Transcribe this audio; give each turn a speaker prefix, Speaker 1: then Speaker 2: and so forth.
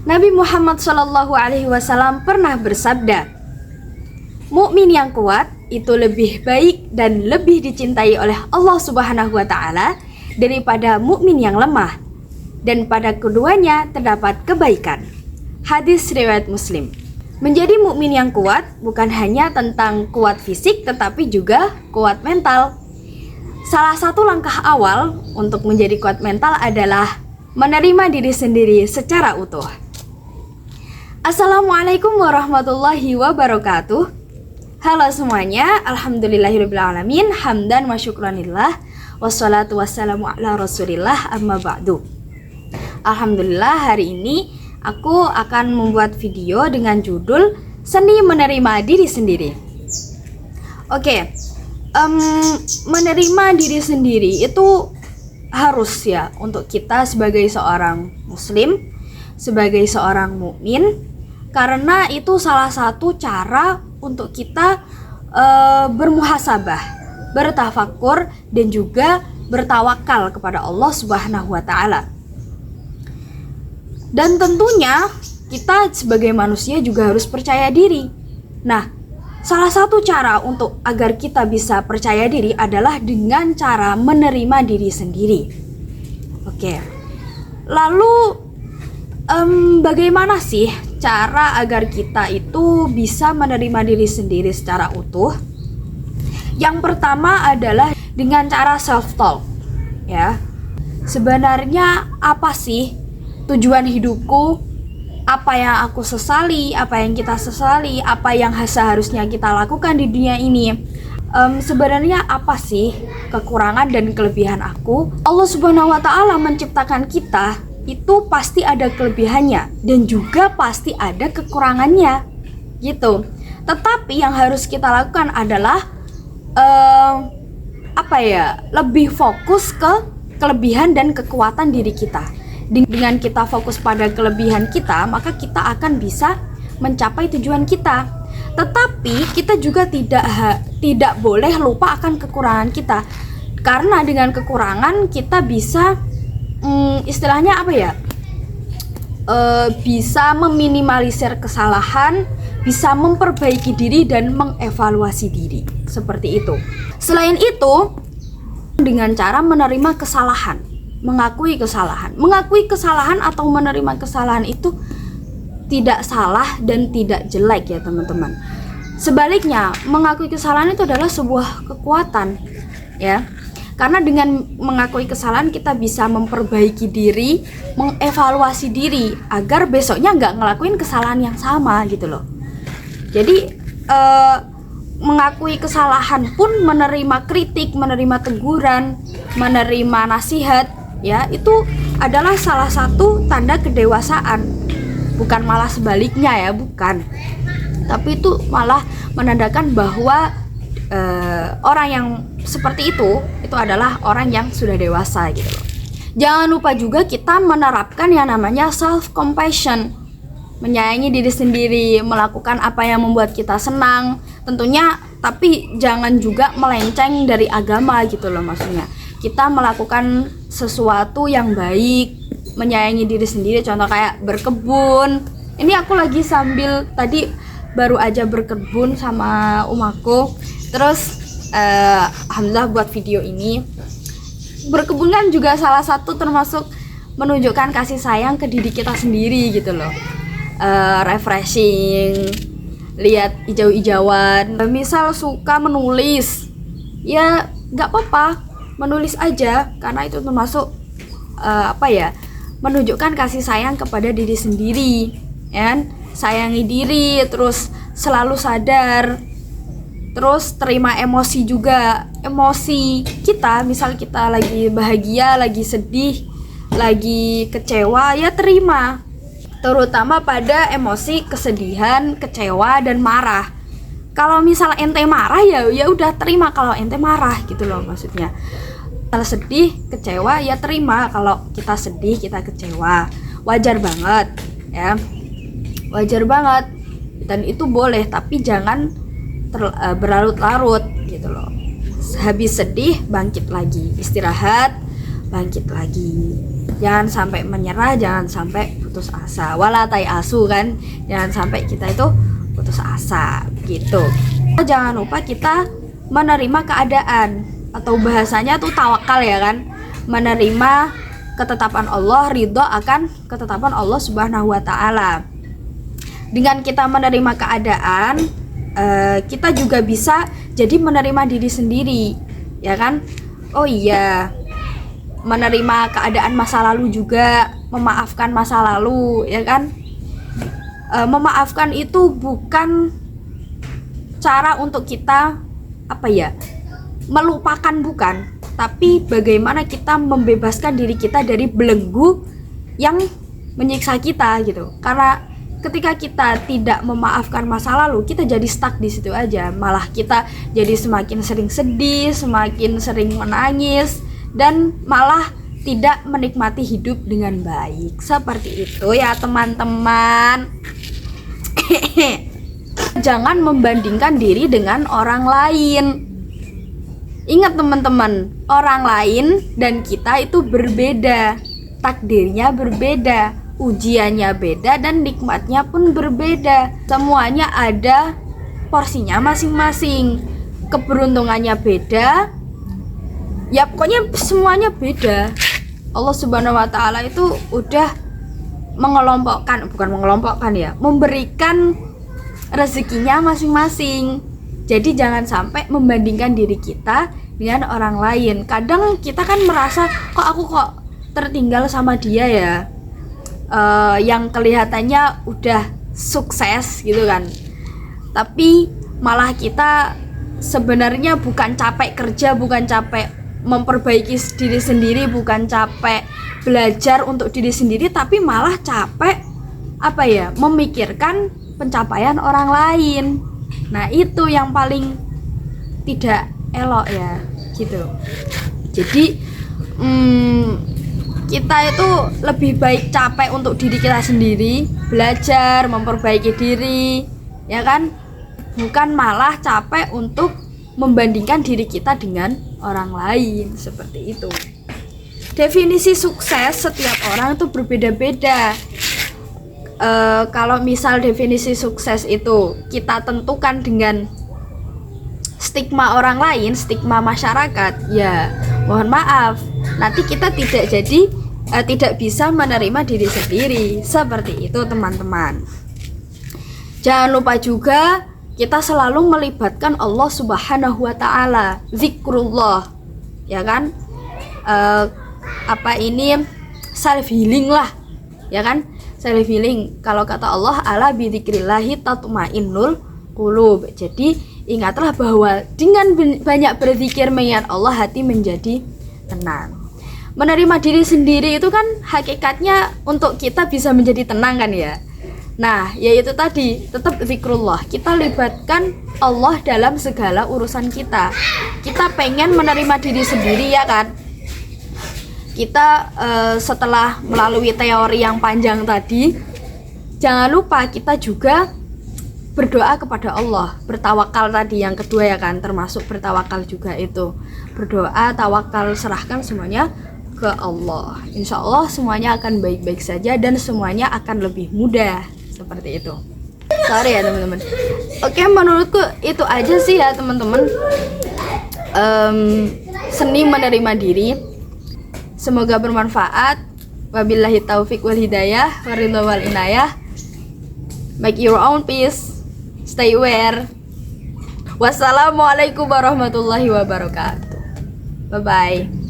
Speaker 1: Nabi Muhammad SAW pernah bersabda, mukmin yang kuat itu lebih baik dan lebih dicintai oleh Allah Subhanahu wa taala daripada mukmin yang lemah, dan pada keduanya terdapat kebaikan. Hadis riwayat Muslim. Menjadi mukmin yang kuat bukan hanya tentang kuat fisik tetapi juga kuat mental. Salah satu langkah awal untuk menjadi kuat mental adalah menerima diri sendiri secara utuh. Assalamualaikum warahmatullahi wabarakatuh. Halo semuanya, alhamdulillahirrabbilalamin, hamdan wa syukranillah, wassalatu wassalamu ala rasulillah, amma ba'du. Alhamdulillah, hari ini aku akan membuat video dengan judul Seni Menerima Diri Sendiri. Oke, menerima diri sendiri itu harus ya untuk kita sebagai seorang muslim, sebagai seorang mukmin, karena itu salah satu cara untuk kita bermuhasabah, bertafakur, dan juga bertawakal kepada Allah Subhanahu wa taala. Dan tentunya kita sebagai manusia juga harus percaya diri. Nah, salah satu cara untuk agar kita bisa percaya diri adalah dengan cara menerima diri sendiri. Oke. Lalu bagaimana sih cara agar kita itu bisa menerima diri sendiri secara utuh? Yang pertama adalah dengan cara self talk, ya. Sebenarnya apa sih tujuan hidupku, apa yang aku sesali, apa yang kita sesali, apa yang seharusnya kita lakukan di dunia ini. Sebenarnya apa sih kekurangan dan kelebihan aku? Allah Subhanahu wa taala menciptakan kita itu pasti ada kelebihannya dan juga pasti ada kekurangannya, gitu. Tetapi yang harus kita lakukan adalah lebih fokus ke kelebihan dan kekuatan diri kita. Dengan kita fokus pada kelebihan kita, maka kita akan bisa mencapai tujuan kita. Tetapi kita juga tidak boleh lupa akan kekurangan kita, karena dengan kekurangan kita bisa istilahnya bisa meminimalisir kesalahan, bisa memperbaiki diri dan mengevaluasi diri, seperti itu. Selain itu, dengan cara menerima kesalahan, mengakui kesalahan atau menerima kesalahan itu tidak salah dan tidak jelek ya teman-teman. Sebaliknya, mengakui kesalahan itu adalah sebuah kekuatan, ya. Karena dengan mengakui kesalahan kita bisa memperbaiki diri, mengevaluasi diri agar besoknya nggak ngelakuin kesalahan yang sama gitu loh. Jadi mengakui kesalahan pun, menerima kritik, menerima teguran, menerima nasihat, ya, itu adalah salah satu tanda kedewasaan. Bukan malah sebaliknya ya, bukan. Tapi itu malah menandakan bahwa orang yang seperti itu adalah orang yang sudah dewasa gitu loh. Jangan lupa juga kita menerapkan yang namanya self compassion, menyayangi diri sendiri, melakukan apa yang membuat kita senang tentunya, tapi jangan juga melenceng dari agama gitu loh. Maksudnya kita melakukan sesuatu yang baik, menyayangi diri sendiri, contoh kayak berkebun. Ini aku lagi sambil tadi baru aja berkebun sama umaku, terus alhamdulillah buat video ini. Berkebun kan juga salah satu termasuk menunjukkan kasih sayang ke diri kita sendiri gitu loh. Refreshing, lihat hijau-hijauan. Misal suka menulis, ya nggak apa-apa, menulis aja, karena itu termasuk menunjukkan kasih sayang kepada diri sendiri, ya. Sayangi diri, terus selalu sadar, terus terima emosi juga. Emosi kita, misal kita lagi bahagia, lagi sedih, lagi kecewa, ya terima. Terutama pada emosi kesedihan, kecewa, dan marah. Kalau misal ente marah, ya udah terima kalau ente marah gitu loh maksudnya. Kalau sedih, kecewa, ya terima kalau kita sedih, kita kecewa. Wajar banget ya. Wajar banget. Dan itu boleh, tapi jangan berlarut-larut gitu loh. Habis sedih, bangkit lagi, istirahat, bangkit lagi. Jangan sampai menyerah, jangan sampai putus asa. Wala asu kan, jangan sampai kita itu putus asa gitu. Jangan lupa kita menerima keadaan, atau bahasanya tuh tawakal ya kan, menerima ketetapan Allah, ridho akan ketetapan Allah Subhanahu wa Ta'ala. Dengan kita menerima keadaan, kita juga bisa jadi menerima diri sendiri, ya kan? Oh iya, menerima keadaan masa lalu juga, memaafkan masa lalu, ya kan? Memaafkan itu bukan cara untuk kita melupakan, bukan, tapi bagaimana kita membebaskan diri kita dari belenggu yang menyiksa kita gitu. Karena ketika kita tidak memaafkan masa lalu, kita jadi stuck di situ aja, malah kita jadi semakin sering sedih, semakin sering menangis, dan malah tidak menikmati hidup dengan baik. Seperti itu ya teman-teman. Jangan membandingkan diri dengan orang lain. Ingat teman-teman, orang lain dan kita itu berbeda, takdirnya berbeda, ujiannya beda, dan nikmatnya pun berbeda. Semuanya ada porsinya masing-masing, keberuntungannya beda, ya pokoknya semuanya beda. Allah Subhanahu wa Ta'ala itu udah memberikan rezekinya masing-masing. Jadi jangan sampai membandingkan diri kita dengan orang lain. Kadang kita kan merasa, aku tertinggal sama dia ya, yang kelihatannya udah sukses gitu kan, tapi malah kita sebenarnya bukan capek kerja, bukan capek memperbaiki diri sendiri, bukan capek belajar untuk diri sendiri, tapi malah capek memikirkan pencapaian orang lain. Nah itu yang paling tidak elok ya gitu. Jadi kita itu lebih baik capek untuk diri kita sendiri, belajar, memperbaiki diri, ya kan, bukan malah capek untuk membandingkan diri kita dengan orang lain. Seperti itu. Definisi sukses setiap orang itu berbeda-beda. Kalau misal definisi sukses itu kita tentukan dengan stigma orang lain, stigma masyarakat, ya mohon maaf, nanti kita tidak bisa menerima diri sendiri. Seperti itu teman-teman. Jangan lupa juga kita selalu melibatkan Allah Subhanahu wa Ta'ala, zikrullah, ya kan, self healing lah, ya kan, self healing. Kalau kata Allah, ala bidzikrillahi tatmainnul qulub. Jadi ingatlah bahwa dengan banyak berzikir mengingat Allah, hati menjadi tenang. Menerima diri sendiri itu kan hakikatnya untuk kita bisa menjadi tenang kan ya. Nah yaitu tadi, tetap zikrullah, kita libatkan Allah dalam segala urusan kita. Kita pengen menerima diri sendiri ya kan. Kita setelah melalui teori yang panjang tadi, jangan lupa kita juga berdoa kepada Allah, bertawakal tadi yang kedua ya kan, termasuk bertawakal juga itu. Berdoa, tawakal, serahkan semuanya ke Allah. Insya Allah semuanya akan baik-baik saja dan semuanya akan lebih mudah. Seperti itu. Sorry ya teman-teman. Oke, menurutku itu aja sih ya teman-teman, seni menerima diri. Semoga bermanfaat. Wabillahi taufik wal hidayah, waridho wal inayah. Make your own peace. Stay aware. Wassalamualaikum warahmatullahi wabarakatuh. Bye bye.